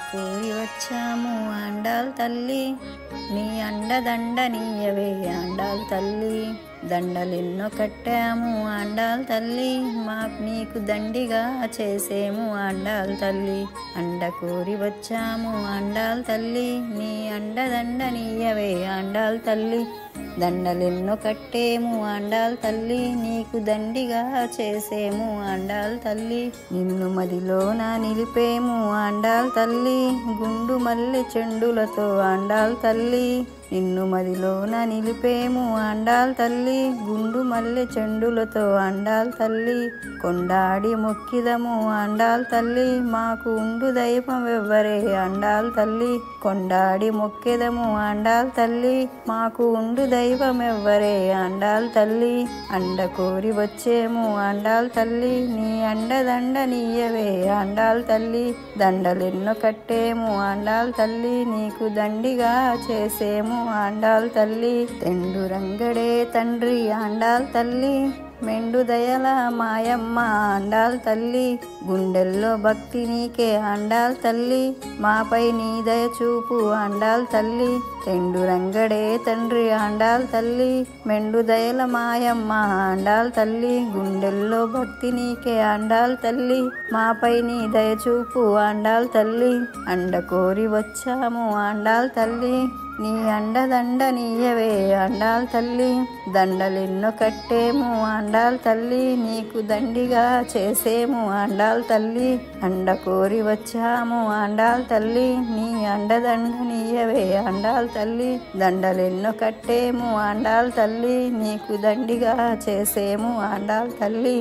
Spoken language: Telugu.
కోరి వచ్చాము ఆండాల్ తల్లి, నీ అండదండ నీయవే ఆండాల్ తల్లి. దండలెన్నో కట్టాము ఆండాల్ తల్లి, నీకు దండిగా చేసేము ఆండాల్ తల్లి. అండ కోరి వచ్చాము ఆండాల్ తల్లి, నీ అండదండ నీయవే ఆండాల్ తల్లి. దండలెన్నో కట్టేము ఆండాల్ తల్లి, నీకు దండిగా చేసేము ఆండాల్ తల్లి. నిన్ను మదిలోన నిలిపేము ఆండాల్ తల్లి, గుండు మల్లె చెండులతో ఆండాల్ తల్లి. నిన్ను మదిలోన నిలిపేము ఆండాల్ తల్లి, గుండు మల్లె చెండులతో ఆండాల్ తల్లి. కొండాడి మొక్కిదము ఆండాల్ తల్లి, మాకు ఉండు దైవం ఎవ్వరే ఆండాల్ తల్లి. కొండాడి మొక్కెదము ఆండాల్ తల్లి, మాకు ఉండు దైవం ఎవ్వరే ఆండాల్ తల్లి. అండ కోరి వచ్చేము ఆండాల్ తల్లి, నీ అండదండ నీయవే ఆండాల్ తల్లి. దండలెన్నో కట్టేము ఆండాల్ తల్లి, నీకు దండిగా చేసేము ఆండాల్ తల్లి. తెండు రంగడే తండ్రి ఆండాల్ తల్లి, మెండు దయల మాయమ్మ ఆండాల్ తల్లి. గుండెల్లో భక్తి నీకే ఆండాల్ తల్లి, మాపై నీ దయ చూపు ఆండాల్ తల్లి. తెండు రంగడే తండ్రి ఆండాల్ తల్లి, మెండు దయల మాయమ్మ ఆండాల్ తల్లి. గుండెల్లో భక్తి నీకే ఆండాల్ తల్లి, మాపై నీ దయ చూపు ఆండాల్ తల్లి. అండ కోరి వచ్చాము ఆండాల్ తల్లి, నీ అండదండ నీయవే ఆండాల్ తల్లి. దండలెన్నో కట్టేము ఆండాల్ తల్లి, నీకు దండిగా చేసేము ఆండాల్ తల్లి. అండ కోరి వచ్చాము ఆండాల్ తల్లి, నీ అండదండ నీయవే ఆండాల్ తల్లి. దండలెన్నో కట్టేము ఆండాల్ తల్లి, నీకు దండిగా చేసేము ఆండాల్ తల్లి.